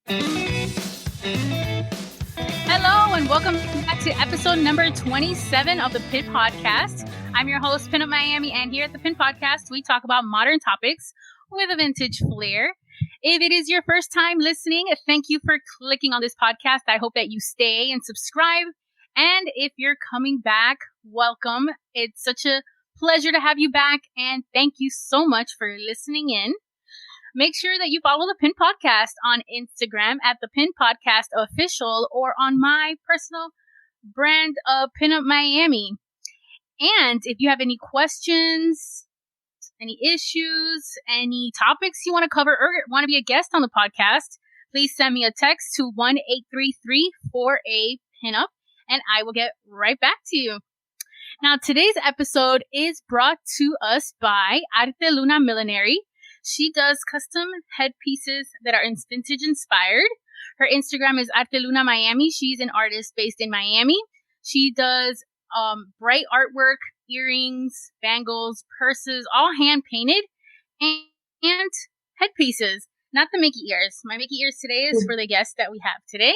Hello and welcome back to episode number 27 of the PIN Podcast. I'm your host, PinUp Miami, and here at the PIN Podcast, we talk about modern topics with a vintage flair. If it is your first time listening, thank you for clicking on this podcast. I hope that you stay and subscribe. And if you're coming back, welcome. It's such a pleasure to have you back, and thank you so much for listening in. Make sure that you follow the PIN Podcast on Instagram at the PIN Podcast Official or on my personal brand of PinUp Miami. And if you have any questions, any issues, any topics you want to cover or want to be a guest on the podcast, please send me a text to 1-833-4A-PINUP and I will get right back to you. Now, today's episode is brought to us by Arteluna Miami. She does custom headpieces that are vintage inspired. Her Instagram is Arteluna Miami. She's an artist based in Miami. She does bright artwork, earrings, bangles, purses, all hand painted, and headpieces. Not the Mickey ears. My Mickey ears today is for the guest that we have today.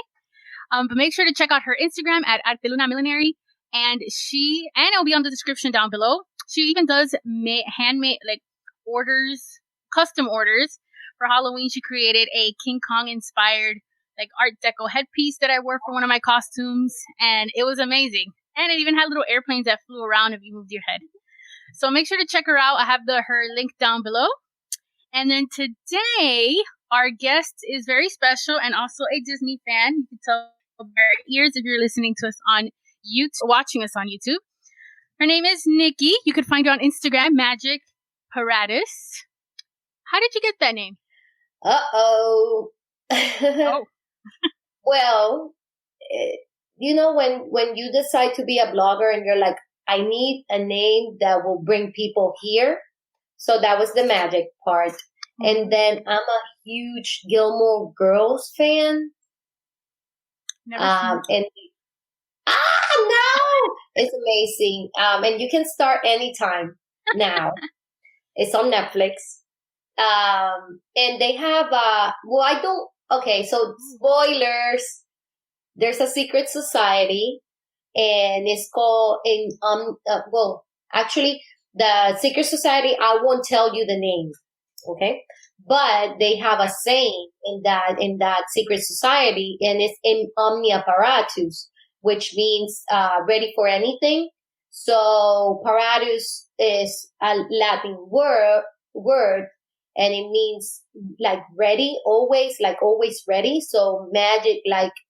But make sure to check out her Instagram at Arteluna Miami, and it'll be on the description down below. She even does handmade orders. Custom orders. For Halloween, she created a King Kong inspired Art Deco headpiece that I wore for one of my costumes, and it was amazing. And it even had little airplanes that flew around if you moved your head. So make sure to check her out. I have her link down below. And then today, our guest is very special and also a Disney fan. You can tell by her ears if you're listening to us on YouTube, watching us on YouTube. Her name is Nicky. You can find her on Instagram, Magic Paratus. How did you get that name? Oh. Well, when you decide to be a blogger and you're like, I need a name that will bring people here. So that was the magic part. Mm-hmm. And then I'm a huge Gilmore Girls fan. No, it's amazing. And you can start anytime now. It's on Netflix. And they have, so spoilers, there's a secret society and it's called, the secret society, I won't tell you the name. Okay. But they have a saying in that secret society, and it's in omnia paratus, which means, ready for anything. So paratus is a Latin word. And it means ready, always ready. So magic,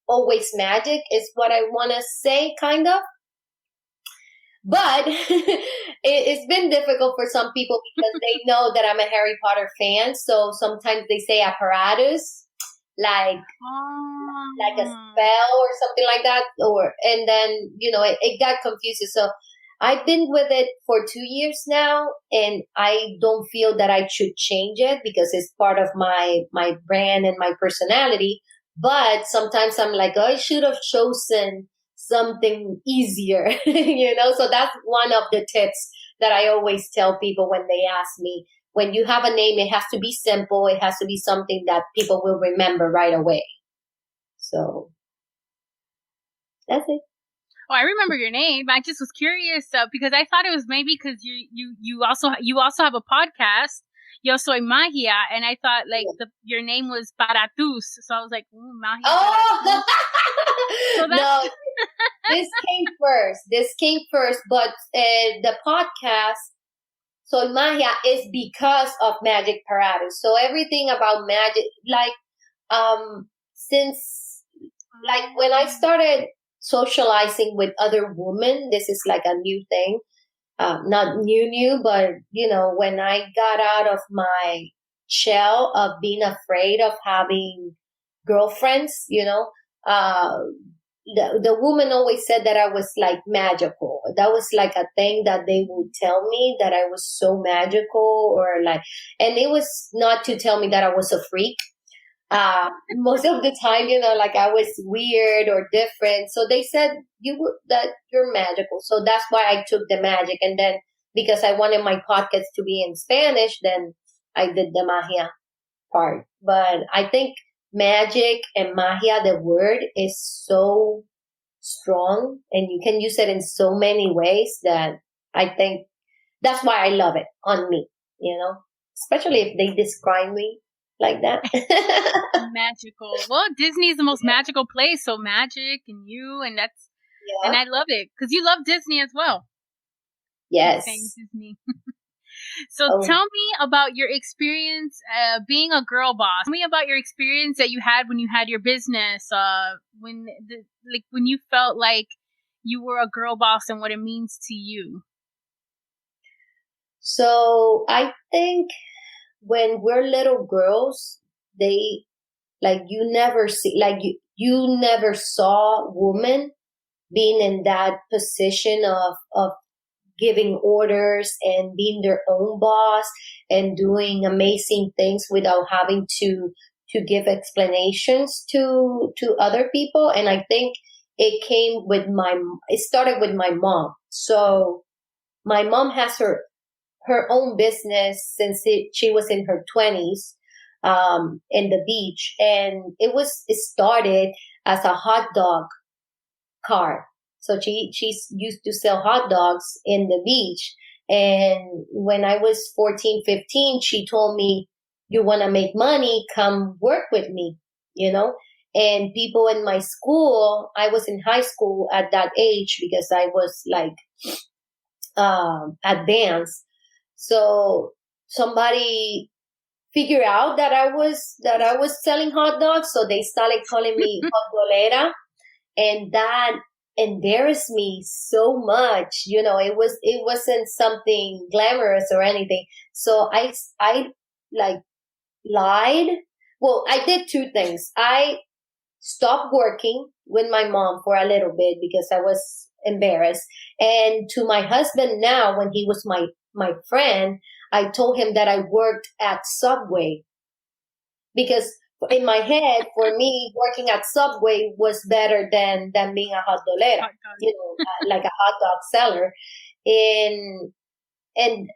always magic is what I want to say, kind of. But it's been difficult for some people because they know that I'm a Harry Potter fan. So sometimes they say apparatus, like a spell or something like that. And then, it got confusing. So I've been with it for 2 years now, and I don't feel that I should change it because it's part of my brand and my personality. But sometimes I'm like, I should have chosen something easier, So that's one of the tips that I always tell people when they ask me. When you have a name, it has to be simple. It has to be something that people will remember right away. So that's it. Oh, I remember your name. I just was curious because I thought it was maybe because you also have a podcast, Yo Soy Magia, and I thought your name was Paratus, so I was like, Magia. Oh, so no, this came first, but the podcast Soy Magia is because of Magic Paratus. So everything about magic, since when I started socializing with other women, this is a new thing, not new, but when I got out of my shell of being afraid of having girlfriends, the woman always said that I was magical. That was a thing that they would tell me, that I was so magical, and it was not to tell me that I was a freak. Most of the time, I was weird or different. So they said that you're magical. So that's why I took the magic. And then because I wanted my podcast to be in Spanish, then I did the magia part. But I think magic and magia, the word is so strong and you can use it in so many ways that I think that's why I love it on me, especially if they describe me like that. Magical. Well, Disney is the most magical place, so magic and you, and that's, and I love it because you love Disney as well. Yes. Disney. So tell me about your experience being a girl boss. Tell me about your experience that you had when you had your business, when you felt like you were a girl boss and what it means to you. So I think when we're little girls, they you never see, you never saw women being in that position of giving orders and being their own boss and doing amazing things without having to give explanations to other people. And I think it started with my mom. So my mom has her own business since she was in her 20s, in the beach. And it started as a hot dog cart. So she's used to sell hot dogs in the beach. And when I was 14, 15, she told me, you want to make money, come work with me, And people in my school, I was in high school at that age because I was advanced. So somebody figured out that I was selling hot dogs. So they started calling me hot dolera. And that embarrassed me so much. It wasn't something glamorous or anything. So I lied. Well, I did two things. I stopped working with my mom for a little bit because I was embarrassed. And to my husband now, when he was my friend, I told him that I worked at Subway because in my head, for me, working at Subway was better than being a hot dolera, like a hot dog seller. And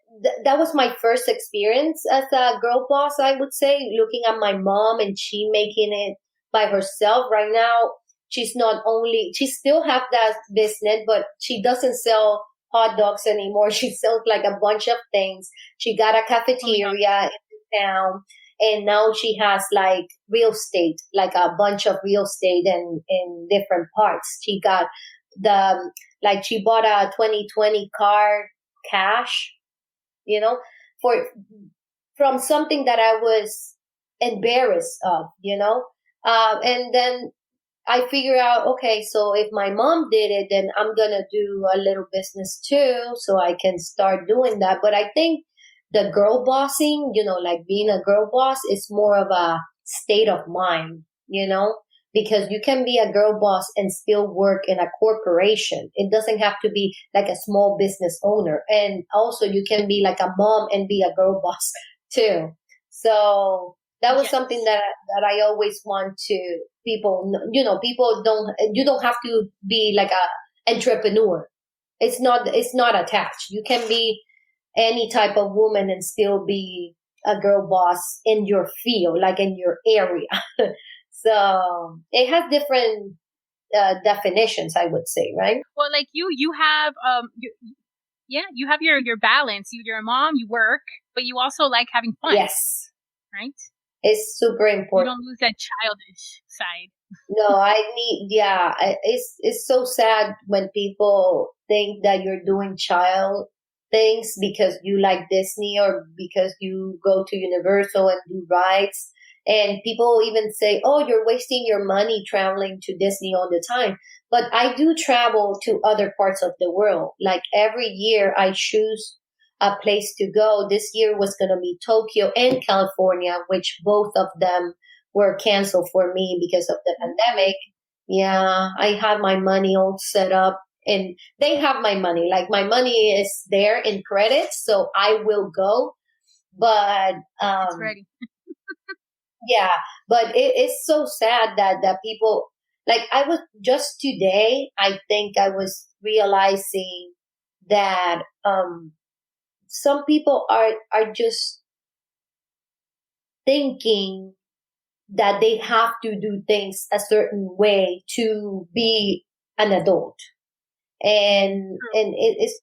that was my first experience as a girl boss, I would say, looking at my mom and she making it by herself. Right now, she still have that business, but she doesn't sell hot dogs anymore. She sells a bunch of things. She got a cafeteria in town. And now she has real estate, a bunch of real estate in different parts. She got she bought a 2020 car cash, from something that I was embarrassed of, and then I figure out, okay, so if my mom did it, then I'm going to do a little business too. So I can start doing that. But I think the girl bossing, being a girl boss is more of a state of mind, because you can be a girl boss and still work in a corporation. It doesn't have to be like a small business owner. And also you can be like a mom and be a girl boss too. So that was something that I always want to people, you don't have to be like a entrepreneur. It's not attached. You can be any type of woman and still be a girl boss in your field, in your area. So it has different definitions, I would say, right? Well, you have you have your balance. You're a mom, you work, but you also like having fun. Yes, right. It's super important. You don't lose that childish side. No, it's so sad when people think that you're doing child things because you like Disney or because you go to Universal and do rides. And people even say, oh, you're wasting your money traveling to Disney all the time. But I do travel to other parts of the world. Every year I choose a place to go. This year was going to be Tokyo and California, which both of them were canceled for me because of the pandemic. Yeah, I had my money all set up. And they have my money. My money is there in credits, so I will go. But it's ready. Yeah, but it's so sad that people I was just today. I think I was realizing that some people are just thinking that they have to do things a certain way to be an adult. And it's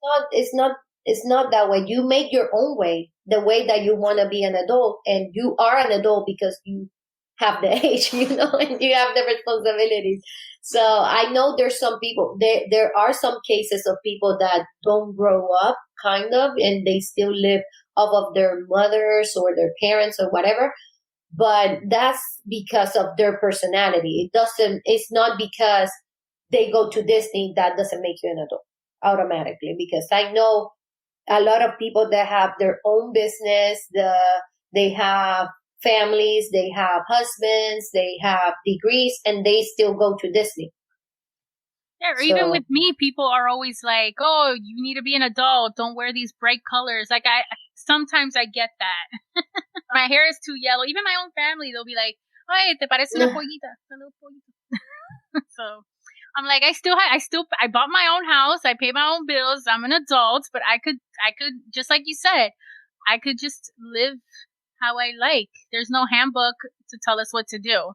not that way. You make your own way, the way that you want to be an adult, and you are an adult because you have the age, and you have the responsibilities. So I know there's some people, there are some cases of people that don't grow up, kind of, and they still live off of their mothers or their parents or whatever. But that's because of their personality. It's not because they go to Disney, that doesn't make you an adult automatically. Because I know a lot of people that have their own business, they have families, they have husbands, they have degrees, and they still go to Disney. Yeah, or even with me, people are always like, "Oh, you need to be an adult. Don't wear these bright colors." Like sometimes I get that. My hair is too yellow. Even my own family, they'll be like, "Ay, te parece una pollita, a little pollita." So I'm like, I bought my own house. I pay my own bills. I'm an adult, but I could just like you said, I could just live how I like. There's no handbook to tell us what to do.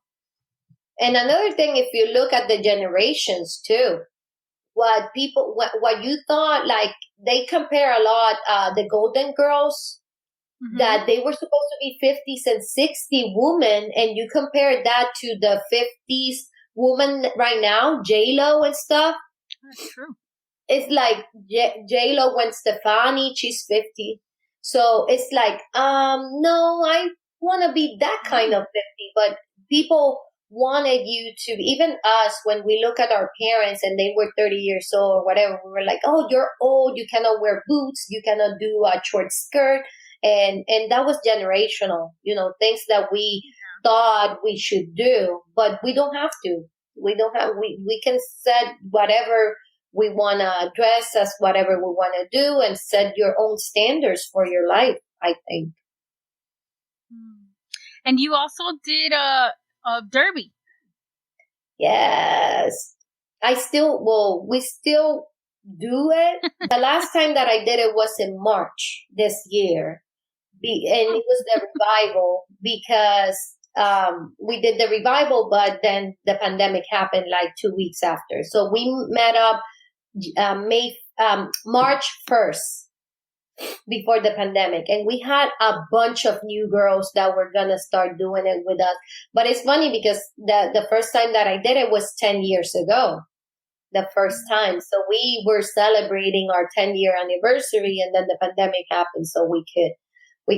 And another thing, if you look at the generations too, what you thought, like they compare a lot, the Golden Girls, that they were supposed to be 50s and 60 women, and you compare that to the 50s woman right now, J-Lo and stuff. That's true. It's like J-Lo, Gwen Stefani, she's 50. So it's like, no, I want to be that kind of 50. But people wanted you to, even us, when we look at our parents and they were 30 years old or whatever, we were like, oh, you're old, you cannot wear boots, you cannot do a short skirt. And that was generational, things that we thought we should do, but we don't have to. We can set whatever we want to dress as, whatever we want to do, and set your own standards for your life, I think. And you also did a derby. Yes. We still do it. The last time that I did it was in March this year. And it was the revival, because we did the revival, but then the pandemic happened like 2 weeks after. So we met up March 1st, before the pandemic, and we had a bunch of new girls that were gonna start doing it with us. But it's funny because the first time that I did it was 10 years ago, the first time. So we were celebrating our 10-year anniversary, and then the pandemic happened, so we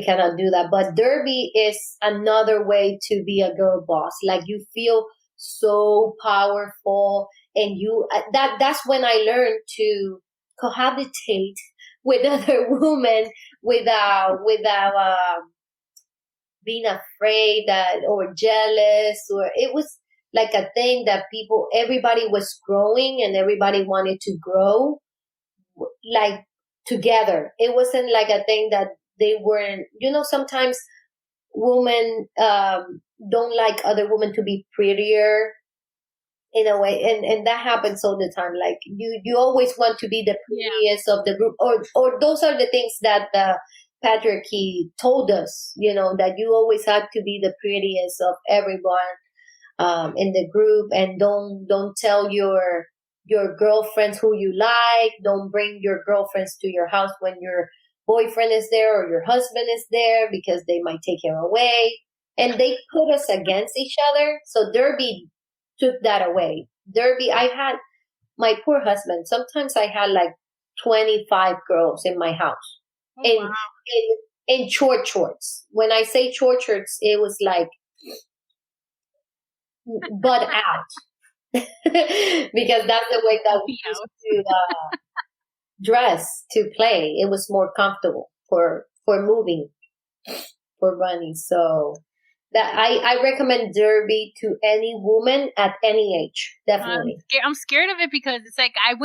cannot do that. But derby is another way to be a girl boss. Like, you feel so powerful, and that's when I learned to cohabitate with other women without being afraid or jealous, or it was like a thing that everybody was growing, and everybody wanted to grow like together. It wasn't like a thing that they weren't, sometimes women don't like other women to be prettier in a way, and that happens all the time. Like, you always want to be the prettiest of the group, or those are the things that the patriarchy told us, that you always have to be the prettiest of everyone in the group, and don't tell your girlfriends who you like. Don't bring your girlfriends to your house when your boyfriend is there or your husband is there, because they might take him away. And they put us against each other. So derby took that away. Derby, I had my poor husband. Sometimes I had like 25 girls in my house, in short shorts. When I say short shorts, it was like butt out, because that's the way that we used to dress to play. It was more comfortable for moving, for running. So that I recommend derby to any woman at any age, definitely. I'm scared of it because it's like I've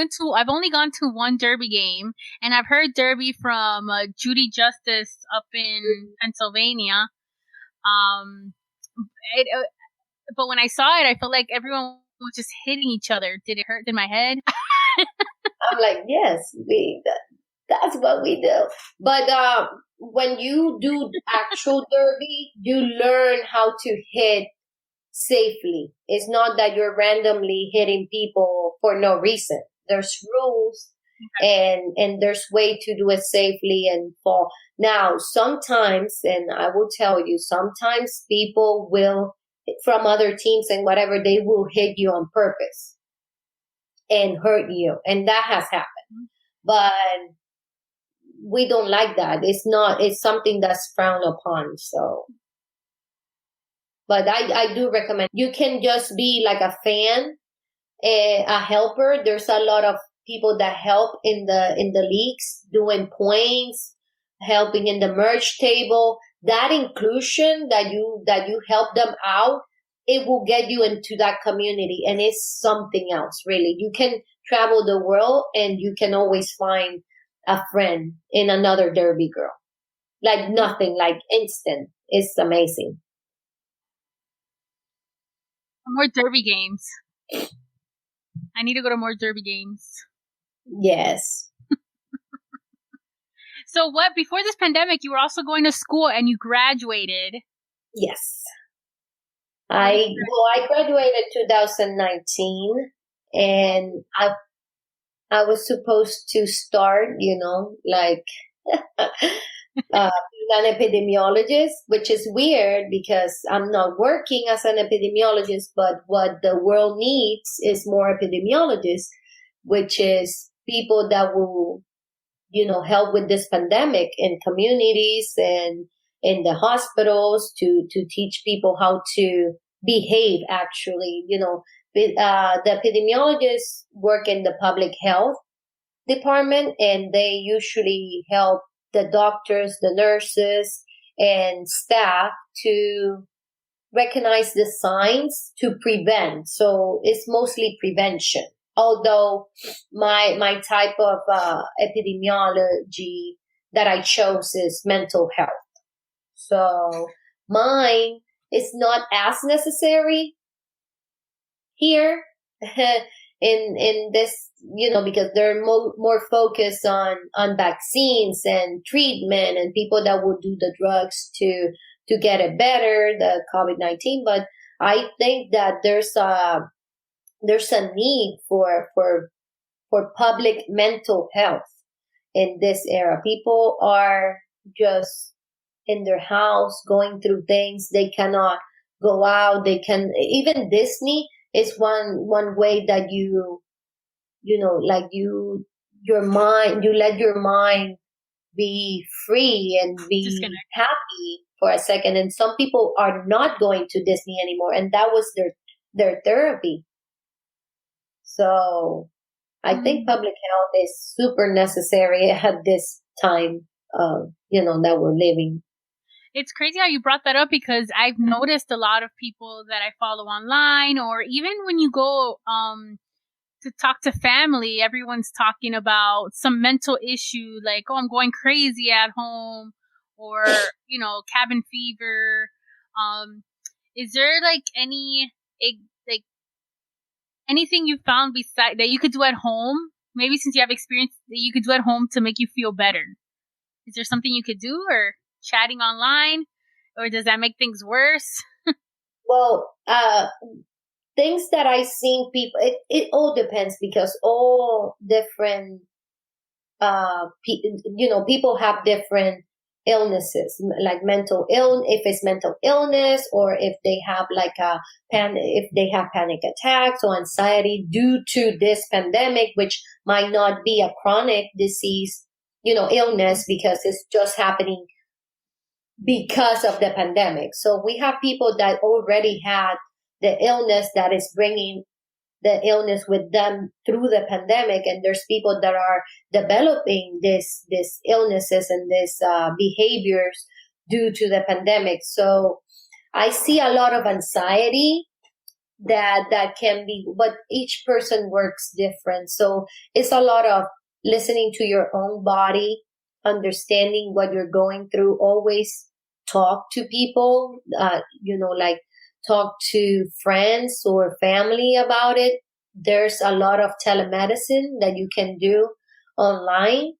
only gone to one derby game, and I've heard derby from Judy Justice up in Pennsylvania. But when I saw it, I felt like everyone was just hitting each other. Did it hurt in my head? I'm like, yes, that's what we do. But when you do actual derby, you learn how to hit safely. It's not that you're randomly hitting people for no reason. There's rules and there's way to do it safely and fall. Now, sometimes, and I will tell you, sometimes people will, from other teams and whatever, they will hit you on purpose and hurt you. And that has happened. But we don't like that. It's something that's frowned upon. So, but I do recommend you can just be like a fan, a helper. There's a lot of people that help in the leagues, doing points, helping in the merge table. That inclusion that you help them out, it will get you into that community, and it's something else, really. You can travel the world and you can always find a friend in another Derby girl. Like nothing, like instant. It's amazing. More Derby games. I need to go to more Derby games. Yes. So before this pandemic, you were also going to school and you graduated. Yes. I graduated 2019, and I was supposed to start, like being an epidemiologist, which is weird because I'm not working as an epidemiologist, but what the world needs is more epidemiologists, which is people that will, help with this pandemic in communities and in the hospitals to teach people how to behave, actually. The epidemiologists work in the public health department, and they usually help the doctors, the nurses, and staff to recognize the signs to prevent. So it's mostly prevention. Although my type of epidemiology that I chose is mental health. So mine is not as necessary here in this, because they're more focused on vaccines and treatment and people that will do the drugs to get it better, the COVID-19. But I think that there's a need for public mental health in this era. People are just in their house going through things. They cannot go out. Even Disney is one way that you let your mind be free and be happy for a second. And some people are not going to Disney anymore, and that was their therapy. So I think public health is super necessary at this time, that we're living. It's crazy how you brought that up, because I've noticed a lot of people that I follow online, or even when you go to talk to family, everyone's talking about some mental issue, like, oh, I'm going crazy at home, or, cabin fever. Is there anything you found beside that you could do at home? Maybe since you have experience that you could do at home to make you feel better. Is there something you could do, or chatting online, or does that make things worse? Well, things that I've seen people, it all depends, because all different, people have different illnesses, like if it's mental illness, or if they have if they have panic attacks or anxiety due to this pandemic, which might not be a chronic disease, illness, because it's just happening because of the pandemic. So we have people that already had the illness that is bringing the illness with them through the pandemic, and there's people that are developing these illnesses and these behaviors due to the pandemic. So I see a lot of anxiety that can be, but each person works different. So it's a lot of listening to your own body, understanding what you're going through. Always talk to people, talk to friends or family about it. There's a lot of telemedicine that you can do online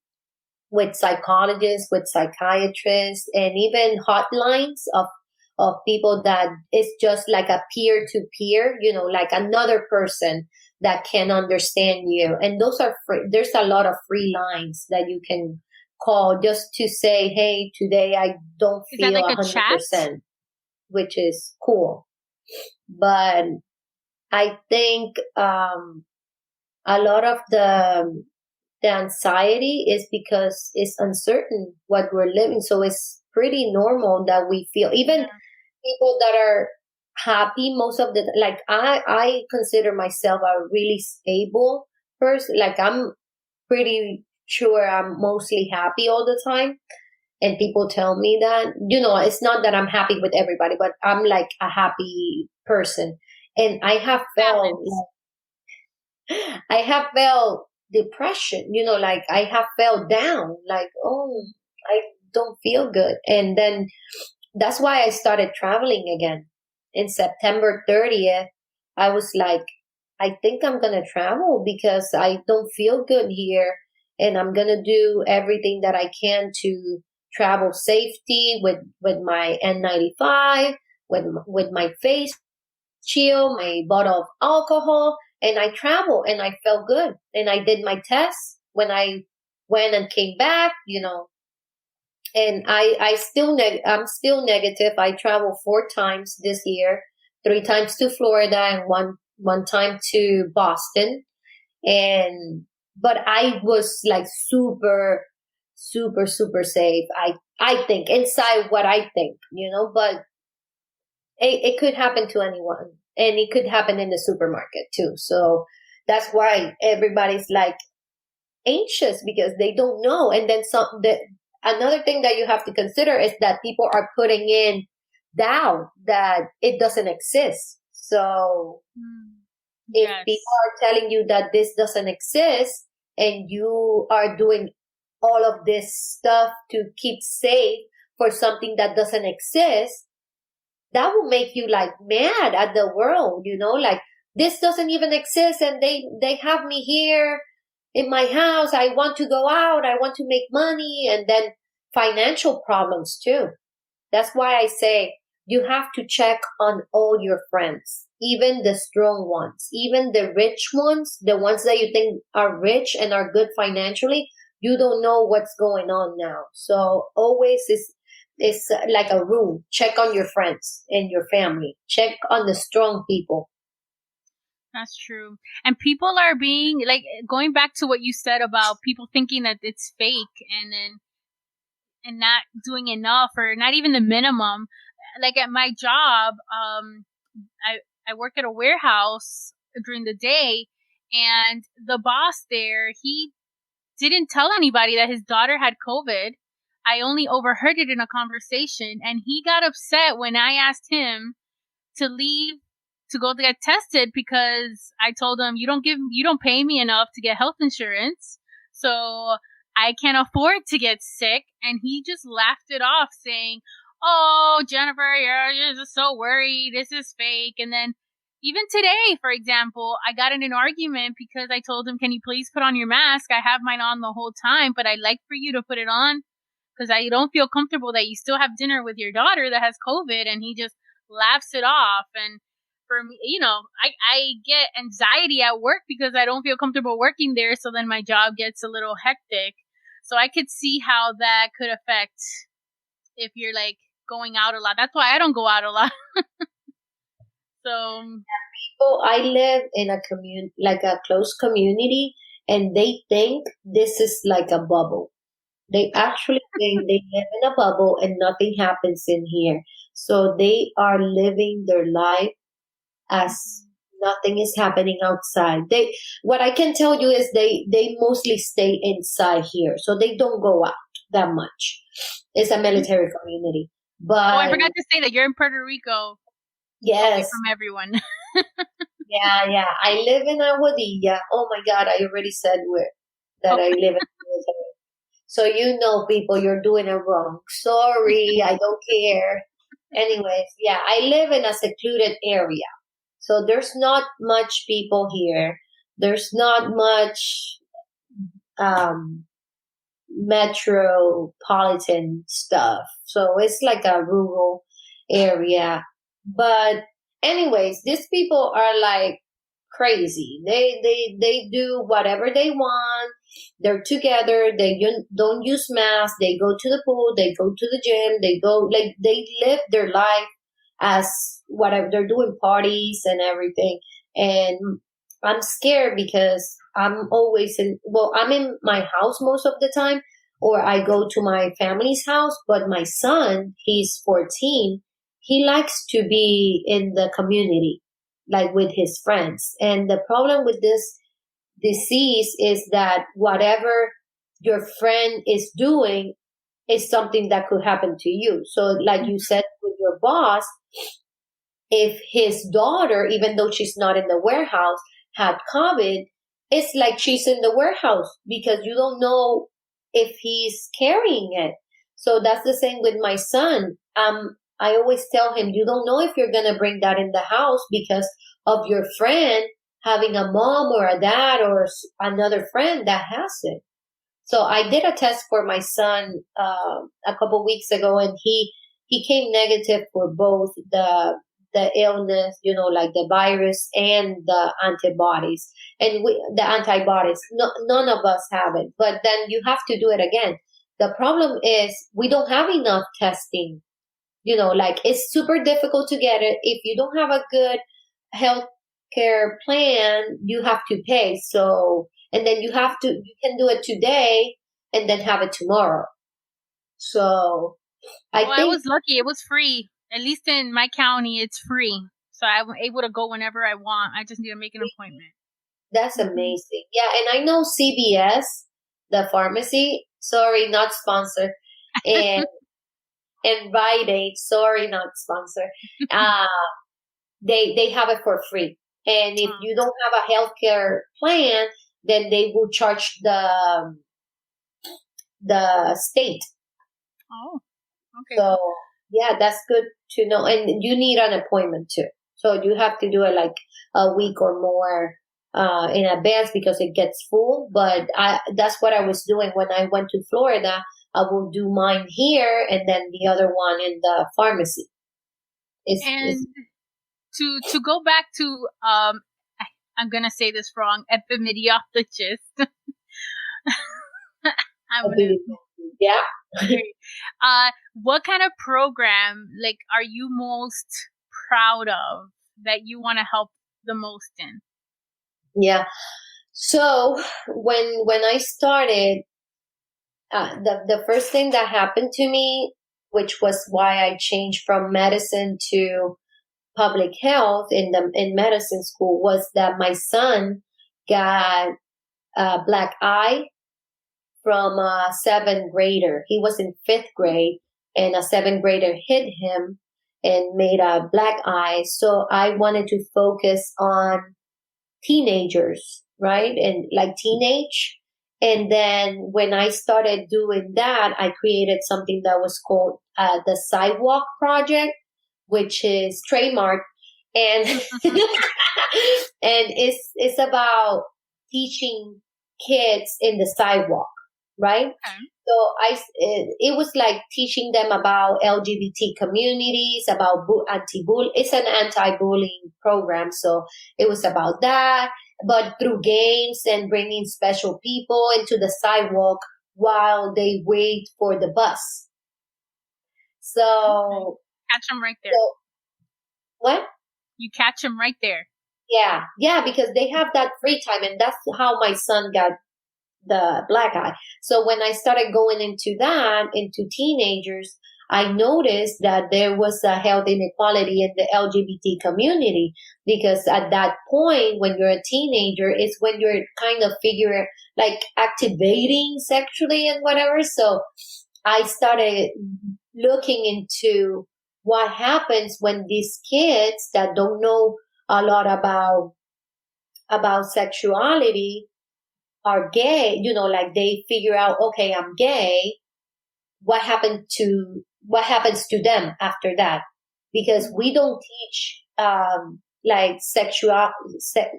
with psychologists, with psychiatrists, and even hotlines of people that is just like a peer to peer, like another person that can understand you. And those are free. There's a lot of free lines that you can call just to say, hey, today I don't Is that feel like a chat? 100%, which is cool. But I think a lot of the anxiety is because it's uncertain what we're living. So it's pretty normal that we feel, even people that are happy most of the, like I consider myself a really stable person. Like I'm pretty sure I'm mostly happy all the time. And people tell me that, it's not that I'm happy with everybody, but I'm like a happy person. And I have felt, depression, like I have felt down, like, oh, I don't feel good. And then that's why I started traveling again. In September 30th, I was like, I think I'm going to travel because I don't feel good here. And I'm going to do everything that I can to travel safety with my N95, with my face shield, my bottle of alcohol. And I traveled and I felt good. And I did my tests when I went and came back, and I'm still negative. I traveled 4 times this year, 3 times to Florida and one time to Boston. But I was like super, super, super safe. I think inside what I think, but it could happen to anyone, and it could happen in the supermarket too. So that's why everybody's like anxious because they don't know. And then another thing that you have to consider is that people are putting in doubt that it doesn't exist. So if people are telling you that this doesn't exist and you are doing all of this stuff to keep safe for something that doesn't exist, that will make you like mad at the world, like this doesn't even exist and they have me here in my house. I want to go out. I want to make money. And then financial problems too. That's why I say you have to check on all your friends, even the strong ones, even the rich ones, the ones that you think are rich and are good financially. You don't know what's going on now. So always it's like a rule. Check on your friends and your family. Check on the strong people. That's true. And people are being like, going back to what you said about people thinking that it's fake and not doing enough or not even the minimum. Like at my job, I work at a warehouse during the day, and the boss there, he didn't tell anybody that his daughter had COVID. I only overheard it in a conversation, and he got upset when I asked him to leave to go get tested because I told him you don't pay me enough to get health insurance, so I can't afford to get sick. And he just laughed it off, saying, "Oh, Jennifer, you're just so worried. This is fake." And then even today, for example, I got in an argument because I told him, "Can you please put on your mask? I have mine on the whole time, but I'd like for you to put it on because I don't feel comfortable that you still have dinner with your daughter that has COVID." And he just laughs it off. And for me, I get anxiety at work because I don't feel comfortable working there. So then my job gets a little hectic. So I could see how that could affect if you're like going out a lot. That's why I don't go out a lot. So I live in a like a close community, and they think this is like a bubble. They actually think they live in a bubble and nothing happens in here. So they are living their life as nothing is happening outside. What I can tell you is they mostly stay inside here, so they don't go out that much. It's a military community. But I forgot to say that you're in Puerto Rico. Yes, from everyone. yeah. I live in Aguadilla. Oh my God, I already said that I live in military. So people, you're doing it wrong. Sorry, I don't care. Anyways, yeah, I live in a secluded area. So there's not much people here. There's not much metropolitan stuff. So it's like a rural area. But anyways, these people are like crazy. They do whatever they want. They're together. They don't use masks. They go to the pool. They go to the gym. They go, like, they live their life as whatever. They're doing parties and everything. And I'm scared because I'm always I'm in my house most of the time, or I go to my family's house. But my son, he's 14. He likes to be in the community, like with his friends. And the problem with this disease is that whatever your friend is doing is something that could happen to you. So like you said with your boss, if his daughter, even though she's not in the warehouse, had COVID, it's like she's in the warehouse because you don't know if he's carrying it. So that's the same with my son. I always tell him, you don't know if you're going to bring that in the house because of your friend having a mom or a dad or another friend that has it. So I did a test for my son a couple weeks ago, and he came negative for both the illness, like the virus and the antibodies. And the antibodies, none of us have it. But then you have to do it again. The problem is we don't have enough testing. Like, it's super difficult to get it. If you don't have a good healthcare plan, you have to pay. So, and then you can do it today and then have it tomorrow. So I was lucky. It was free. At least in my county, it's free. So I'm able to go whenever I want. I just need to make an appointment. That's amazing. Yeah. And I know CVS, the pharmacy, sorry, not sponsor. And and Rite Aid, sorry, not sponsor. They have it for free. And if you don't have a healthcare plan, then they will charge the state. Oh, okay. So yeah, that's good to know. And you need an appointment too. So you have to do it like a week or more in advance because it gets full. But that's what I was doing when I went to Florida. I will do mine here and then the other one in the pharmacy. To go back to I'm gonna say this wrong, epidemiologist. Yeah. What kind of program are you most proud of that you want to help the most in? Yeah. So when I started, the first thing that happened to me, which was why I changed from medicine to public health in medicine school, was that my son got a black eye from a 7th grader. He was in 5th grade, and a 7th grader hit him and made a black eye. So I wanted to focus on teenagers, right? And like teenage. And then when I started doing that, I created something that was called the Sidewalk Project, which is trademark. And and it's about teaching kids in the sidewalk, right? Okay. So it was like teaching them about LGBT communities, about anti-bullying. It's an anti-bullying program, so it was about that, but through games and bringing special people into the sidewalk while they wait for the bus. So catch them right there. So, what? You catch them right there. Yeah, because they have that free time, and that's how my son got the black eye. So when I started going into teenagers, I noticed that there was a health inequality in the LGBT community, because at that point, when you're a teenager, it's when you're kind of activating sexually and whatever. So I started looking into what happens when these kids that don't know a lot about sexuality are gay, they figure out, okay, I'm gay. What happens to them after that? Because we don't teach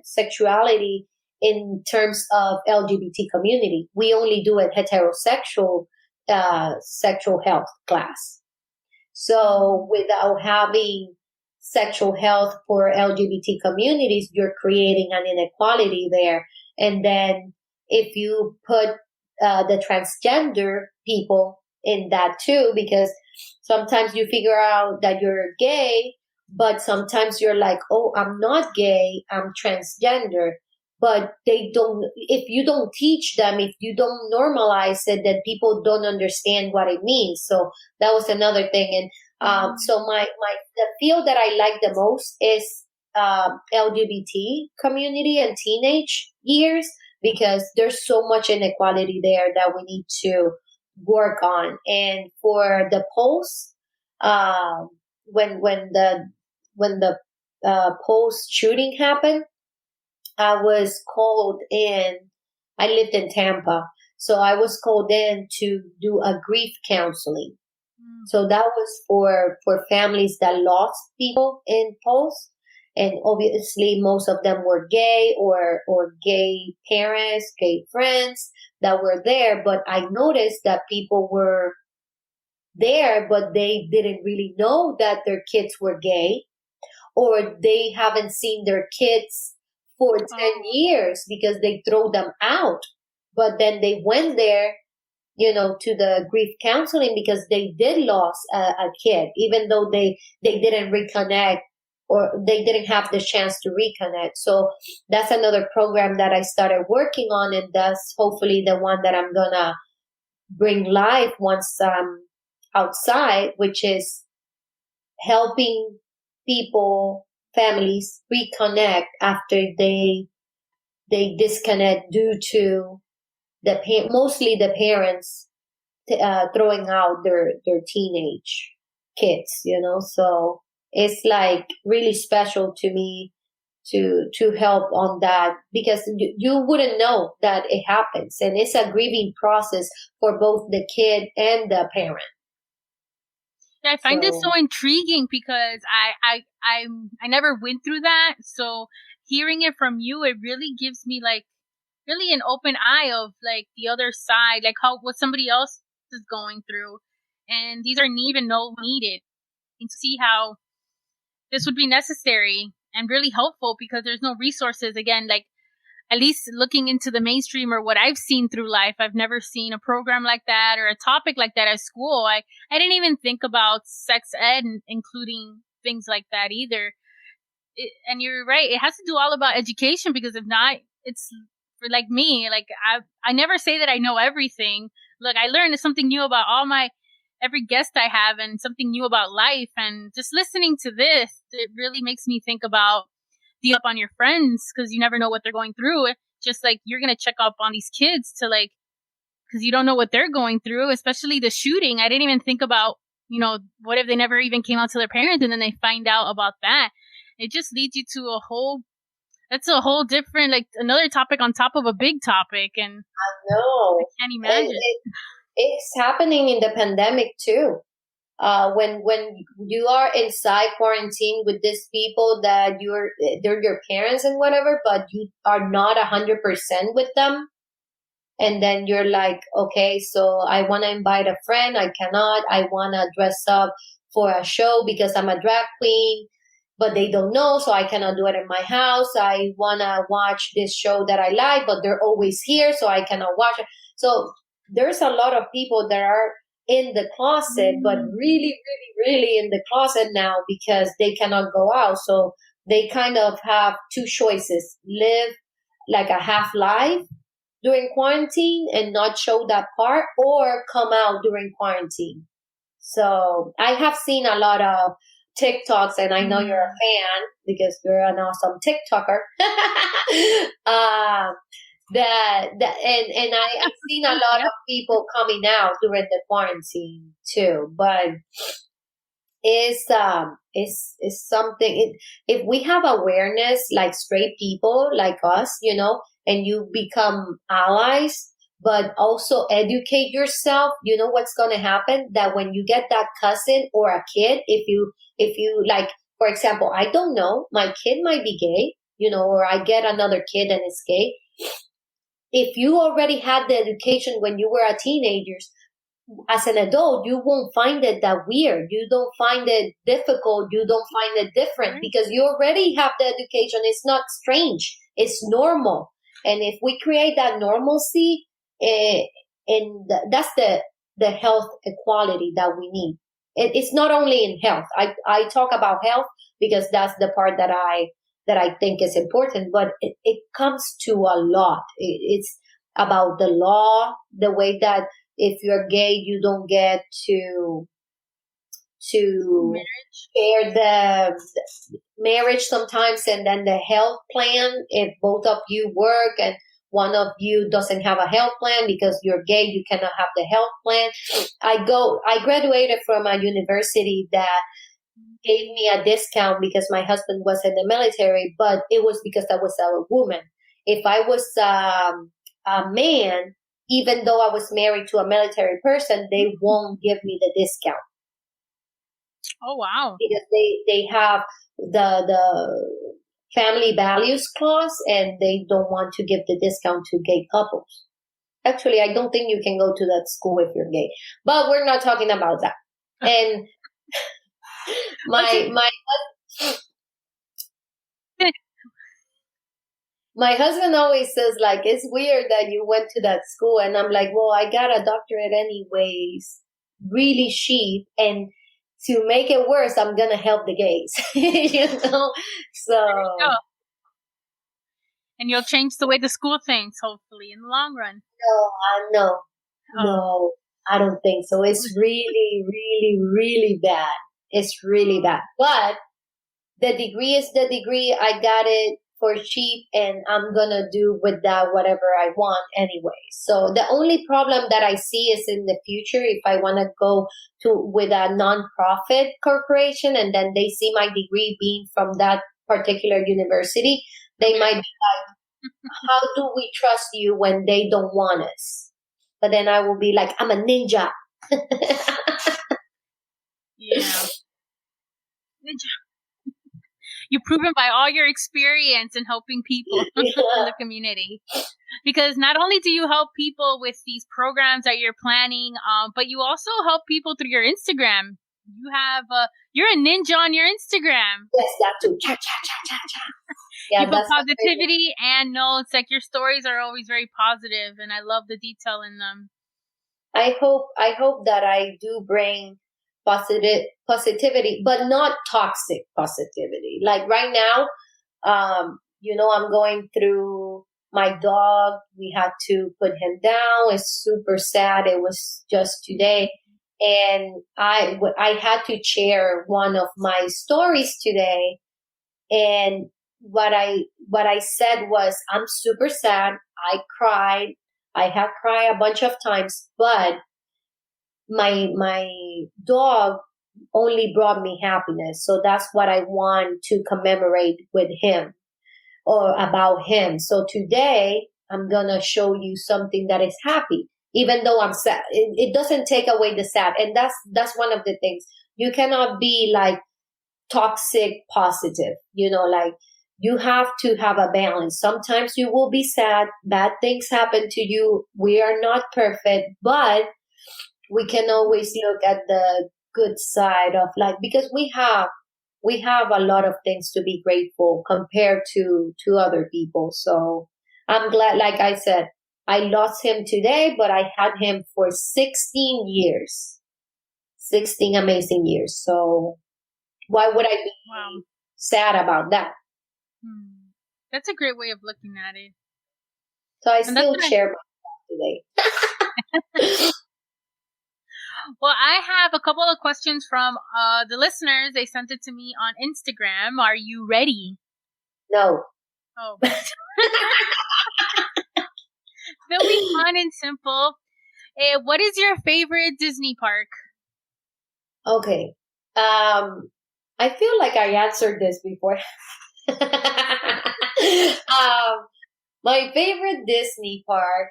sexuality in terms of LGBT community. We only do a heterosexual sexual health class. So without having sexual health for LGBT communities, you're creating an inequality there. And then if you put the transgender people in that too, because sometimes you figure out that you're gay, but sometimes you're like, oh, I'm not gay, I'm transgender. But they don't, if you don't teach them, if you don't normalize it, then people don't understand what it means. So that was another thing. And so the field that I like the most is LGBT community and teenage years, because there's so much inequality there that we need to work on. And for the post, when the post shooting happened, I was called in. I lived in Tampa, so I was called in to do a grief counseling. So that was for families that lost people in post, and obviously most of them were gay or gay parents, gay friends that were there. But I noticed that people were there, but they didn't really know that their kids were gay, or they haven't seen their kids for 10 years because they throw them out. But then they went there, to the grief counseling because they did lose a kid, even though they didn't reconnect or they didn't have the chance to reconnect. So that's another program that I started working on, and that's hopefully the one that I'm gonna bring live once I'm outside, which is helping people, families reconnect after they disconnect due to mostly the parents throwing out their teenage kids, so it's like really special to me to help on that, because you wouldn't know that it happens, and it's a grieving process for both the kid and the parent. Yeah, I find this so intriguing because I never went through that, so hearing it from you, it really gives me like really an open eye of like the other side, like what somebody else is going through, and these are even needed, and to see how this would be necessary and really helpful, because there's no resources. Again, like at least looking into the mainstream or what I've seen through life, I've never seen a program like that or a topic like that at school. I didn't even think about sex ed including things like that either. And you're right, it has to do all about education, because if not, it's for like me, like I never say that I know everything. Look, I learned something new about every guest I have, and something new about life. And just listening to this, it really makes me think about the up on your friends, because you never know what they're going through. Just like you're going to check up on these kids to like, because you don't know what they're going through, especially the shooting. I didn't even think about, what if they never even came out to their parents and then they find out about that. It just leads you to that's a whole different, like another topic on top of a big topic. And I know. I can't imagine. It's happening in the pandemic too. When you are inside quarantine with these people that they're your parents and whatever, but you are not 100% with them. And then you're like, okay, so I want to invite a friend. I cannot. I want to dress up for a show because I'm a drag queen, but they don't know, so I cannot do it in my house. I want to watch this show that I like, but they're always here, so I cannot watch it. So there's a lot of people that are in the closet, but really, really, really in the closet now because they cannot go out. So they kind of have two choices: live like a half life during quarantine and not show that part, or come out during quarantine. So I have seen a lot of TikToks, and I know you're a fan because you're an awesome TikToker. And I've seen a lot of people coming out during the quarantine too, but it's something. If we have awareness, like straight people like us, and you become allies, but also educate yourself, what's going to happen, that when you get that cousin or a kid, if you like, for example, I don't know, my kid might be gay, or I get another kid and it's gay. If you already had the education when you were a teenager, as an adult, you won't find it that weird. You don't find it difficult. You don't find it different because you already have the education. It's not strange. It's normal. And if we create that normalcy, that's the health equality that we need. It's not only in health. I talk about health because that's the part that I think is important, but it comes to a lot. It's about the law, the way that if you're gay, you don't get to share the marriage sometimes, and then the health plan, if both of you work and one of you doesn't have a health plan because you're gay, you cannot have the health plan. I graduated from a university that gave me a discount because my husband was in the military, but it was because I was a woman. If I was a man, even though I was married to a military person, they won't give me the discount. Oh, wow. Because they have the family values clause, and they don't want to give the discount to gay couples. Actually, I don't think you can go to that school if you're gay, but we're not talking about that. And my husband always says, like, it's weird that you went to that school. And I'm like, well, I got a doctorate anyways, really cheap. And to make it worse, I'm going to help the gays, you know? So. And you'll change the way the school thinks, hopefully, in the long run. No, I don't think so. It's really, really, really bad. It's really bad. But the degree is the degree. I got it for cheap, and I'm going to do with that whatever I want anyway. So the only problem that I see is in the future, if I want to go with a nonprofit corporation and then they see my degree being from that particular university, they might be like, how do we trust you when they don't want us? But then I will be like, I'm a ninja. Yeah. Ninja. You've proven by all your experience in helping people in the community. Because not only do you help people with these programs that you're planning, but you also help people through your Instagram. You have you're a ninja on your Instagram. Yes, that too. Cha, cha, cha, cha, cha. Yeah, you put positivity and notes. Like, your stories are always very positive, and I love the detail in them. I hope that I do bring positivity, but not toxic positivity. Like right now, I'm going through my dog. We had to put him down. It's super sad. It was just today. And I had to share one of my stories today. And what I said was, I'm super sad. I cried. I have cried a bunch of times, but my dog only brought me happiness. So that's what I want to commemorate with him or about him. So today I'm going to show you something that is happy, even though I'm sad. It doesn't take away the sad. And that's one of the things. You cannot be like toxic positive, like you have to have a balance. Sometimes you will be sad. Bad things happen to you. We are not perfect, but we can always look at the good side of life because we have a lot of things to be grateful compared to other people. So I'm glad, like I said, I lost him today, but I had him for 16 years, 16 amazing years. So why would I be sad about that? That's a great way of looking at it. So I still share my stuff today. Well, I have a couple of questions from the listeners. They sent it to me on Instagram. Are you ready? No. Oh. They'll be fun and simple. What is your favorite Disney park? Okay. I feel like I answered this before. My favorite Disney park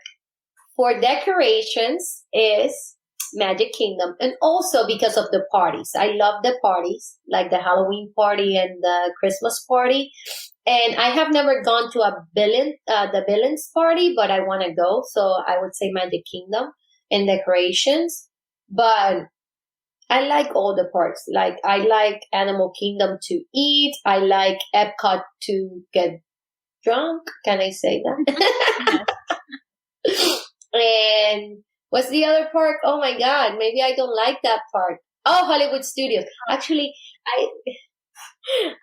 for decorations is Magic Kingdom, and also because of the parties. I love the parties, like the Halloween party and the Christmas party. And I have never gone to the Villains party, but I want to go. So I would say Magic Kingdom and decorations. But I like all the parks. Like, I like Animal Kingdom to eat. I like Epcot to get drunk. Can I say that? And what's the other park? Oh my God, maybe I don't like that park. Oh, Hollywood Studios. Actually,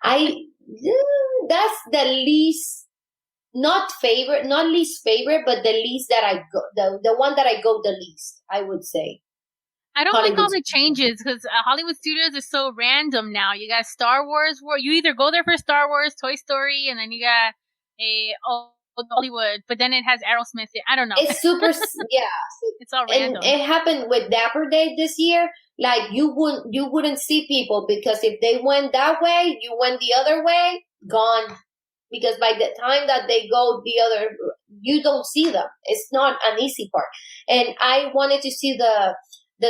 I that's the least, not least favorite, but the least that I go, the one that I go the least, I would say. I don't Hollywood like all the changes because Hollywood Studios is so random now. You got Star Wars, where you either go there for Star Wars, Toy Story, and then you got Hollywood, but then it has Aerosmith. I don't know. It's super, yeah. It's all random. And it happened with Dapper Day this year. Like, you wouldn't see people, because if they went that way, you went the other way, gone. Because by the time that they go the other, you don't see them. It's not an easy part. And I wanted to see the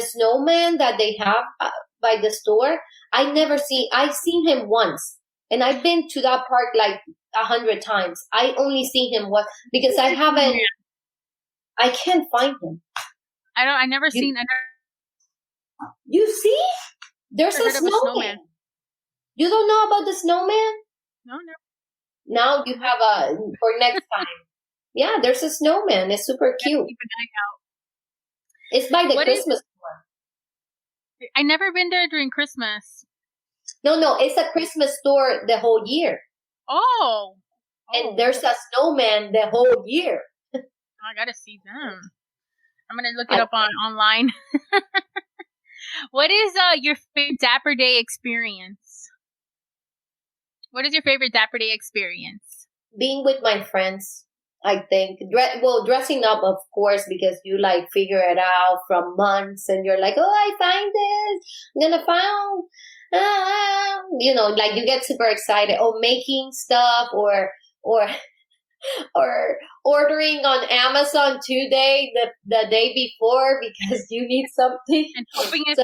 snowman that they have by the store. I've seen him once, and I've been to that park like 100 times. I only seen him once because I can't find him. I never seen. You see? There's a snowman. You don't know about the snowman? No. Now you have for next time. Yeah, there's a snowman. It's super cute. Keep an eye out. It's by the Christmas store. I never been there during Christmas. No, it's a Christmas store the whole year. Oh. And there's a snowman the whole year. I gotta see them. I'm gonna look it up online. What is your favorite Dapper Day experience? What is your favorite Dapper Day experience? Being with my friends, I think. Dressing up, of course, because you like figure it out from months, and you're like, oh, I find this. I'm gonna find. Like, you get super excited. Or making stuff, or ordering on Amazon 2 days the day before because you need something. And hoping so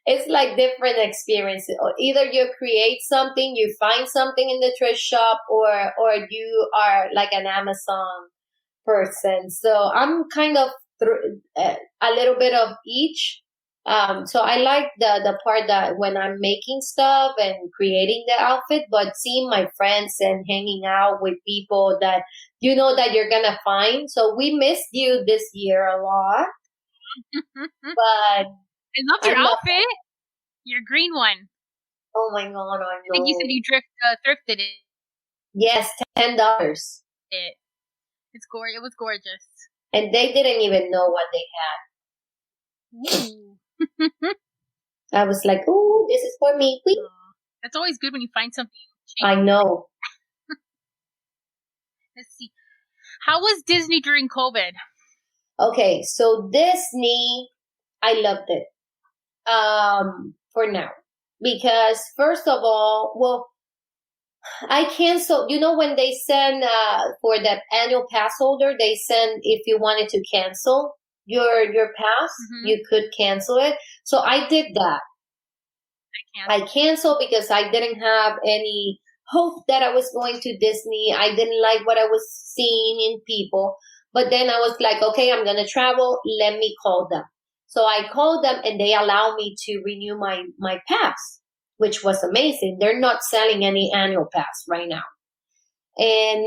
it's like different experiences. Or either you create something, you find something in the thrift shop, or you are like an Amazon person. So I'm kind of a little bit of each. So I like the part that when I'm making stuff and creating the outfit, but seeing my friends and hanging out with people that you know that you're gonna find. So we missed you this year a lot. But I love your outfit. Your green one. Oh my God, I know. I think you said you thrifted it. Yes, $10. It was gorgeous. And they didn't even know what they had. Ooh. I was like, "Ooh, this is for me." That's always good when you find something cheap. I know. Let's see. How was Disney during COVID? Okay, so Disney, I loved it. For now, because first of all, I canceled. When they send for the annual pass holder, they send if you wanted to cancel your pass, you could cancel it. So I did that. I canceled because I didn't have any hope that I was going to Disney. I didn't like what I was seeing in people. But then I was like, okay, I'm going to travel. Let me call them. So I called them and they allowed me to renew my pass, which was amazing. They're not selling any annual pass right now. And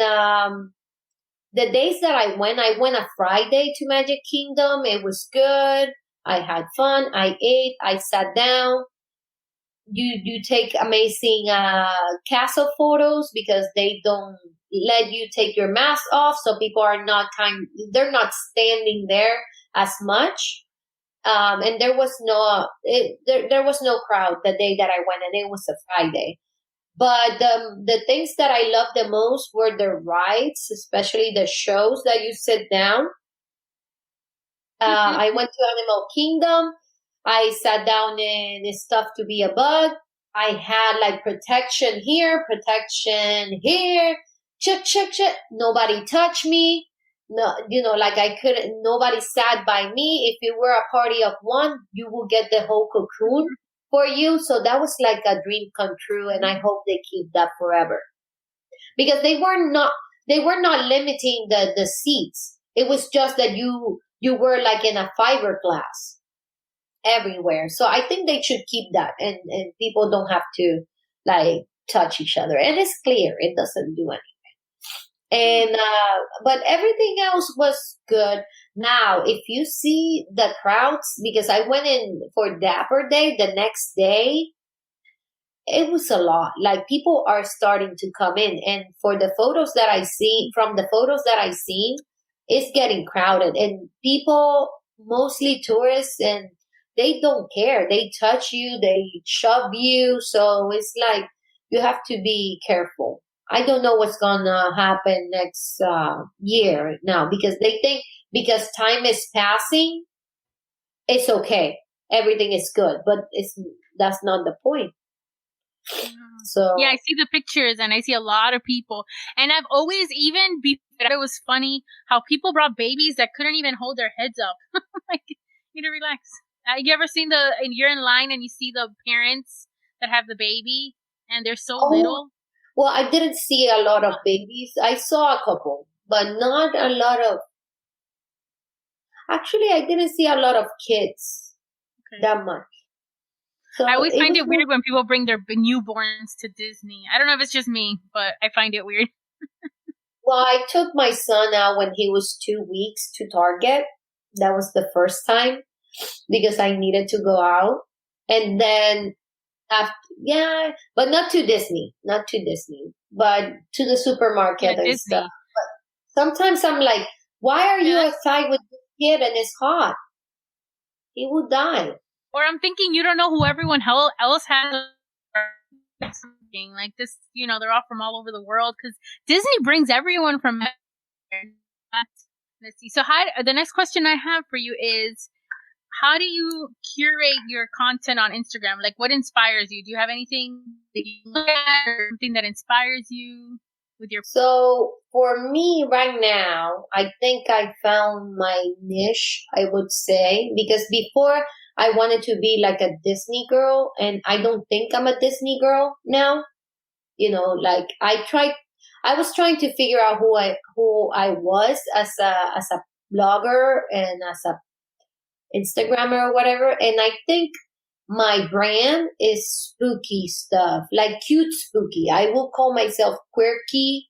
the days that I went a Friday to Magic Kingdom. It was good. I had fun. I ate. I sat down. You take amazing castle photos because they don't let you take your mask off. So people are they're not standing there as much. And there was no crowd the day that I went, and it was a Friday. But the things that I loved the most were the rides, especially the shows that you sit down. I went to Animal Kingdom. I sat down in Stuff to Be a Bug. I had like protection here, protection here. Check. Nobody touched me. No, like I couldn't, nobody sat by me. If it were a party of one, you will get the whole cocoon for you. So that was like a dream come true. And I hope they keep that forever, because they were not limiting the seats. It was just that you you were like in a fiberglass everywhere. So I think they should keep that, and people don't have to like touch each other, and it's clear it doesn't do anything. And but everything else was good. Now, if you see the crowds, because I went in for Dapper Day the next day, it was a lot. Like, people are starting to come in, and for the photos that I see, from the photos that I seen, it's getting crowded, and people, mostly tourists, and they don't care. They touch you, they shove you, so it's like you have to be careful. I don't know what's gonna happen next year now, because they think because time is passing, it's okay, everything is good, but that's not the point. So yeah, I see the pictures and I see a lot of people, and I've always even before it was funny how people brought babies that couldn't even hold their heads up. Like, you know, relax. You ever seen and you're in line and you see the parents that have the baby and they're so little? Well, I didn't see a lot of babies. I saw a couple, but not a lot of. Actually, I didn't see a lot of kids that much. So I always find it weird when people bring their newborns to Disney. I don't know if it's just me, but I find it weird. Well, I took my son out when he was 2 weeks to Target. That was the first time because I needed to go out. And then but not to Disney, but to the supermarket and stuff. But sometimes I'm like, why are you outside with this kid and it's hot? He will die. Or I'm thinking you don't know who everyone else has something like this. You know, they're all from all over the world because Disney brings everyone from. Let's see. So, the next question I have for you is, how do you curate your content on Instagram? Like, what inspires you? Do you have anything that you look at or something that inspires you with your? So for me right now, I think I found my niche, I would say, because before I wanted to be like a Disney girl, and I don't think I'm a Disney girl now. You know, like I was trying to figure out who I was as a blogger and as a Instagrammer or whatever. And I think my brand is spooky stuff, like cute spooky. I will call myself quirky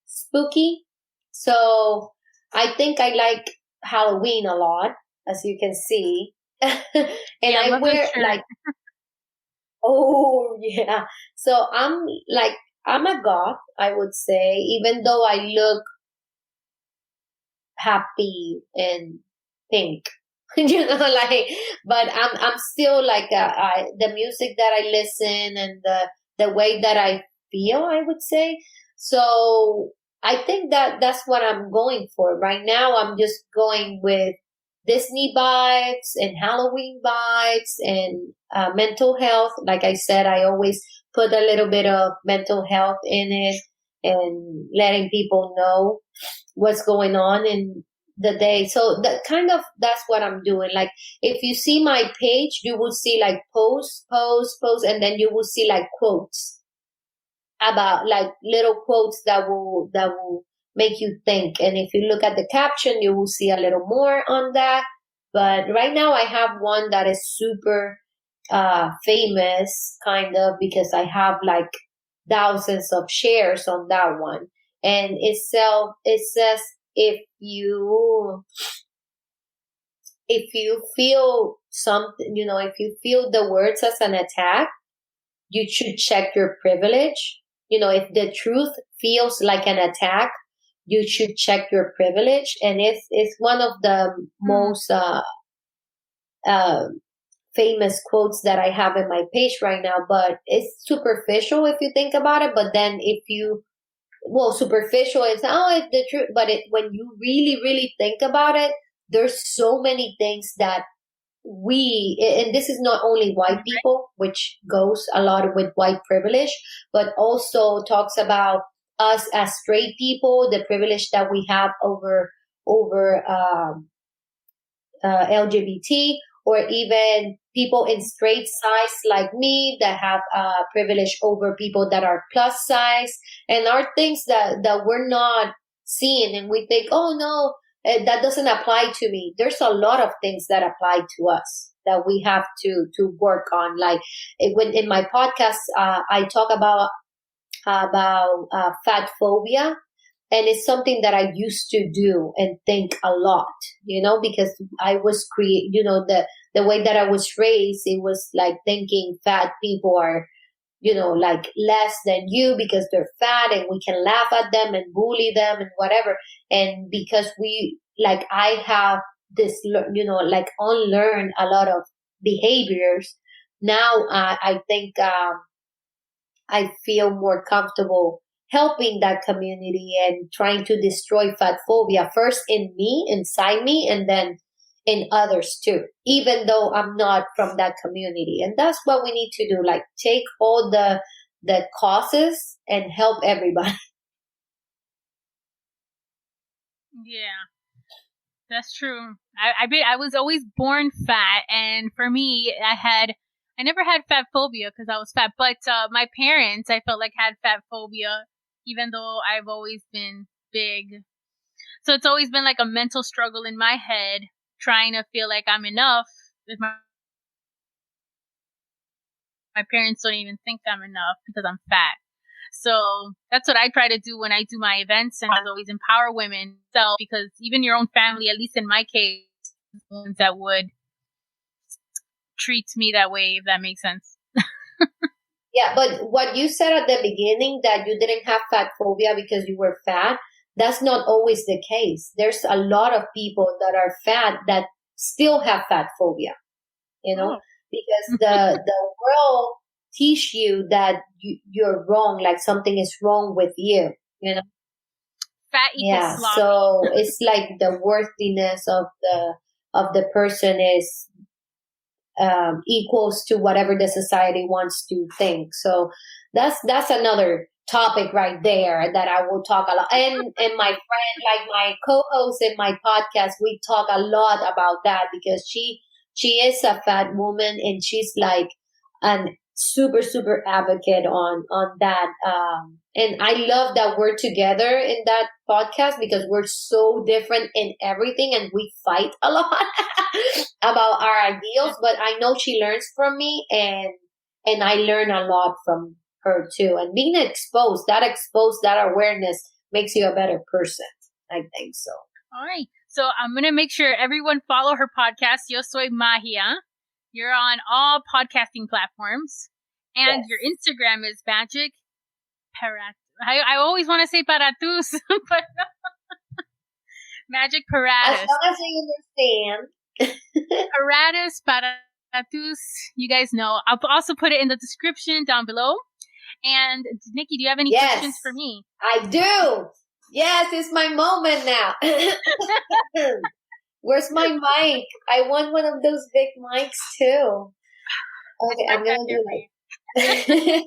spooky. So I think I like Halloween a lot, as you can see. And yeah, I wear like, oh yeah. So I'm a goth, I would say, even though I look happy and pink. You know, like, but I'm still like the music that I listen and the way that I feel, I would say. So I think that's what I'm going for right now. I'm just going with Disney vibes and Halloween vibes and mental health. Like I said, I always put a little bit of mental health in it and letting people know what's going on in the day. So that's what I'm doing. Like, if you see my page, you will see like post, and then you will see like quotes about, like, little quotes that will make you think. And if you look at the caption, you will see a little more on that. But right now I have one that is super famous, kind of, because I have like thousands of shares on that one. And it says, if you feel something, you know, if you feel the words as an attack, you should check your privilege. You know, if the truth feels like an attack, you should check your privilege. And it's one of the most famous quotes that I have in my page right now, but it's superficial if you think about it. But then superficial is, it's the truth. But when you really, really think about it, there's so many things that and this is not only white people, which goes a lot with white privilege, but also talks about us as straight people, the privilege that we have over LGBT, or even people in straight size like me that have privilege over people that are plus size, and are things that we're not seeing, and we think, oh no, that doesn't apply to me. There's a lot of things that apply to us that we have to work on. Like when in my podcast, I talk about fat phobia, and it's something that I used to do and think a lot, because I was the way that I was raised, it was like thinking fat people are, like less than you because they're fat, and we can laugh at them and bully them and whatever. And because I have this, like unlearn a lot of behaviors. Now, I think, I feel more comfortable helping that community and trying to destroy fat phobia first inside me, and then in others too, even though I'm not from that community. And that's what we need to do, like take all the causes and help everybody. Yeah, that's true. I was always born fat, and for me, I never had fat phobia because I was fat, but my parents, I felt like, had fat phobia, even though I've always been big. So it's always been like a mental struggle in my head, trying to feel like I'm enough if my parents don't even think I'm enough because I'm fat. So that's what I try to do when I do my events, and I always empower women. So because even your own family, at least in my case, ones that would treat me that way, if that makes sense. Yeah, but what you said at the beginning, that you didn't have fat phobia because you were fat, that's not always the case. There's a lot of people that are fat that still have fat phobia, because the world teach you that you're wrong, like something is wrong with you, Fat equals sloppy. So it's like the worthiness of the person is equals to whatever the society wants to think. So that's another topic right there that I will talk a lot. And my friend, like my co-host in my podcast, we talk a lot about that, because she is a fat woman, and she's like an super, super advocate on that. And I love that we're together in that podcast, because we're so different in everything, and we fight a lot about our ideals. But I know she learns from me, and I learn a lot from her too. And being exposed, that awareness makes you a better person. I think so. All right. So I'm going to make sure everyone follow her podcast, Yo Soy Magia. You're on all podcasting platforms. And your Instagram is Magic Paratus. I always want to say Paratus, but Magic Paratus. As long as you understand. Paratus. You guys know. I'll also put it in the description down below. And Nicky, do you have any questions for me? I do. Yes, it's my moment now. Where's my mic? I want one of those big mics too. Okay, I'm gonna do it.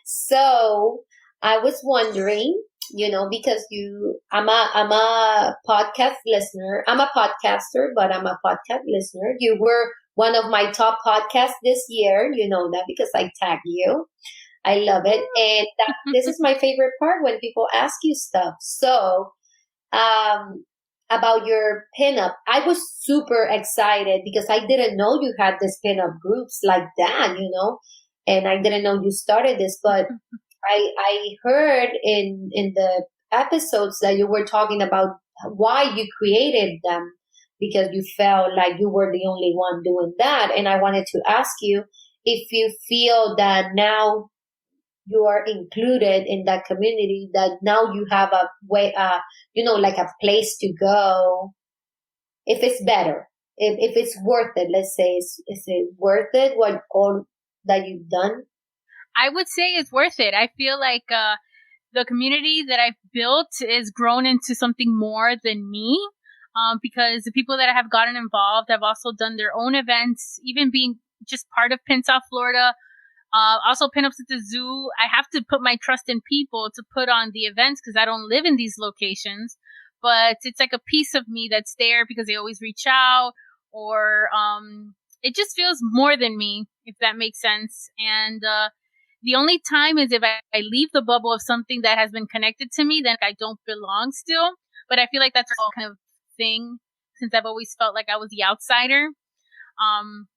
So I was wondering, because I'm a podcast listener. I'm a podcaster, but I'm a podcast listener. You were one of my top podcasts this year. You know that because I tagged you. I love it. And this is my favorite part, when people ask you stuff. So, about your PinUp, I was super excited because I didn't know you had this PinUp groups like that, and I didn't know you started this, but I heard in the episodes that you were talking about why you created them, because you felt like you were the only one doing that. And I wanted to ask you if you feel that now you are included in that community, that now you have a way, like a place to go, if it's better, if it's worth it. Let's say, is it worth it, what all that you've done? I would say it's worth it. I feel like the community that I've built is grown into something more than me, because the people that have gotten involved have also done their own events, even being just part of Pin South Florida. Also PinUps at the zoo. I have to put my trust in people to put on the events, because I don't live in these locations, but it's like a piece of me that's there because they always reach out, or it just feels more than me, if that makes sense. And the only time is if I leave the bubble of something that has been connected to me, then I don't belong still. But I feel like that's all kind of thing since I've always felt like I was the outsider.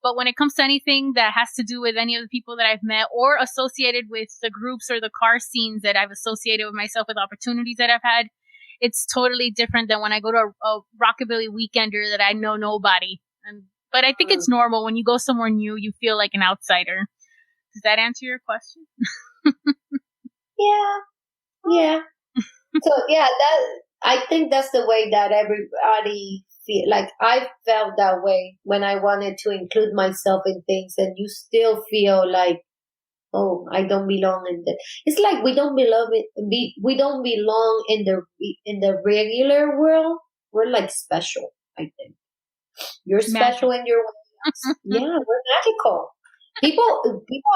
But when it comes to anything that has to do with any of the people that I've met or associated with the groups or the car scenes that I've associated with myself with opportunities that I've had, it's totally different than when I go to a rockabilly weekender that I know nobody. But I think it's normal when you go somewhere new, you feel like an outsider. Does that answer your question? Yeah. So I think that's the way that everybody feel. Like I felt that way when I wanted to include myself in things, and you still feel like, oh, I don't belong in that. It's like we don't belong in the regular world. We're like special. I think you're special in your way. Yeah, we're magical. People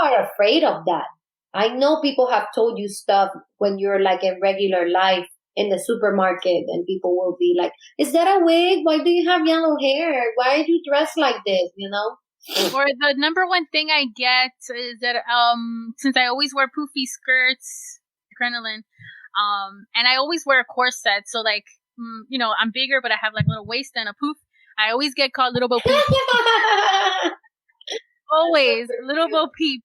are afraid of that. I know people have told you stuff when you're like in regular life in the supermarket, and people will be like, "Is that a wig? Why do you have yellow hair? Why are you dressed like this?" You know. Or the number one thing I get is that since I always wear poofy skirts, crinoline, and I always wear a corset, so like I'm bigger, but I have like a little waist and a poof. I always get called Little Bo Peep. Always Little Bo Peep.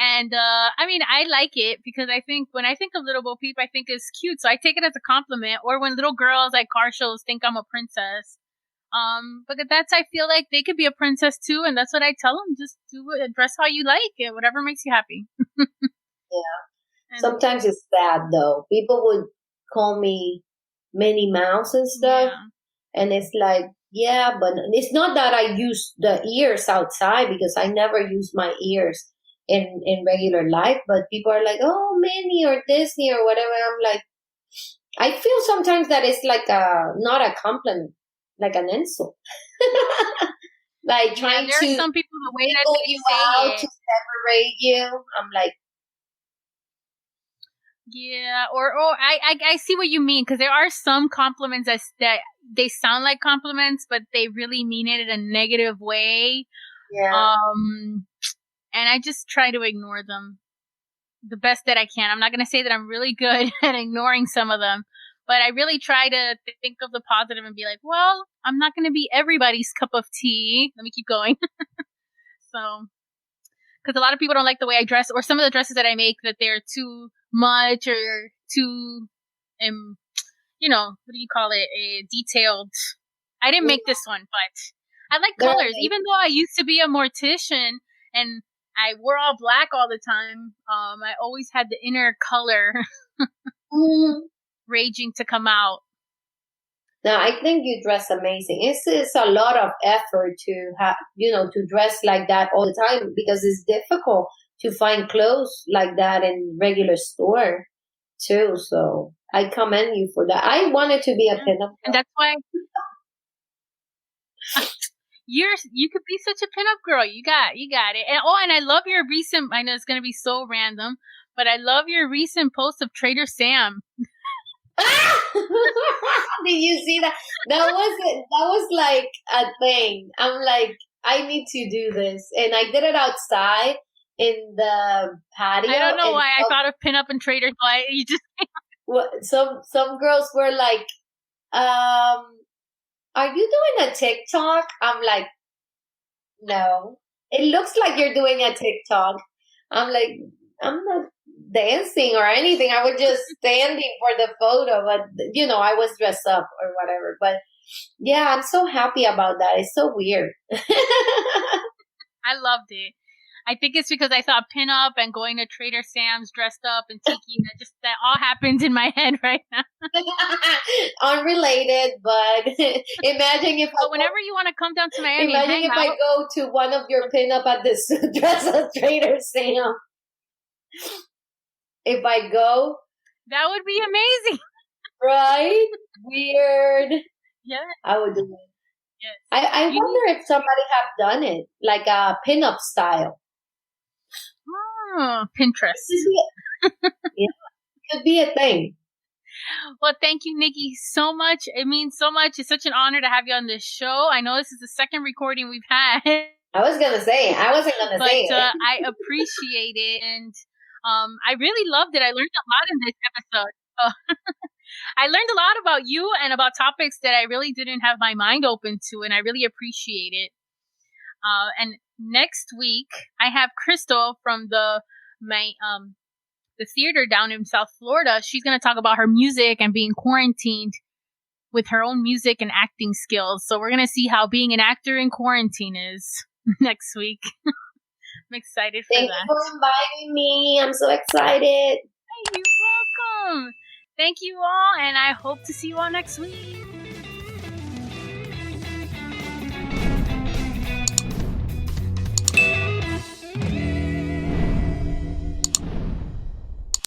And I mean, I like it because I think when I think of Little Bo Peep, I think it's cute, so I take it as a compliment. Or when little girls at car shows think I'm a princess. But I feel like they could be a princess too, and that's what I tell them. Just dress how you like it, whatever makes you happy. Yeah. Sometimes it's sad though. People would call me Minnie Mouse and stuff, and it's like, yeah, but it's not that I use the ears outside, because I never use my ears in regular life. But people are like, oh, Minnie or Disney or whatever. I'm like, I feel sometimes that it's like not a compliment, like an insult. Like trying to there are some people the way that they you say out it to separate you. I'm like, yeah, or I see what you mean, because there are some compliments that they sound like compliments, but they really mean it in a negative way. Yeah. And I just try to ignore them the best that I can. I'm not going to say that I'm really good at ignoring some of them, but I really try to think of the positive and be like, well, I'm not going to be everybody's cup of tea. Let me keep going. So, because a lot of people don't like the way I dress, or some of the dresses that I make, that they're too much or too, what do you call it? Detailed. I didn't make this one, but I like colors. Even though I used to be a mortician and I wore all black all the time, I always had the inner color raging to come out. Now, I think you dress amazing. It's a lot of effort to have, to dress like that all the time, because it's difficult to find clothes like that in regular store too. So I commend you for that. I wanted to be a pinup, and that's why you could be such a pinup girl. You got it. And I love your recent. I know it's gonna be so random, but I love your recent post of Trader Sam. Did you see that? That was like a thing. I'm like, I need to do this, and I did it outside in the patio. I don't know why I thought of pinup and Trader. Why you just some girls were like, are you doing a TikTok? I'm like, no. It looks like you're doing a TikTok. I'm like, I'm not dancing or anything. I was just standing for the photo, but I was dressed up or whatever. But yeah, I'm so happy about that. It's so weird. I loved it. I think it's because I thought pinup and going to Trader Sam's dressed up and tiki. That all happens in my head right now. Unrelated, but imagine if. But whenever you want to come down to Miami, imagine if I go to one of your pinup at this dress at Trader Sam. If I go, that would be amazing, right? Weird. Yeah, I would do it. Yes. I wonder if somebody have done it, like a pinup style. Oh, Pinterest. Yeah, could be a thing. Well, thank you, Nicky, so much. It means so much. It's such an honor to have you on this show. I know this is the second recording we've had. I wasn't going to say it. But I appreciate it. And I really loved it. I learned a lot in this episode. I learned a lot about you and about topics that I really didn't have my mind open to, and I really appreciate it. And next week, I have Crystal from the theater down in South Florida. She's going to talk about her music and being quarantined with her own music and acting skills. So we're going to see how being an actor in quarantine is next week. I'm excited for that. Thank you for inviting me. I'm so excited. You're welcome. Thank you all, and I hope to see you all next week.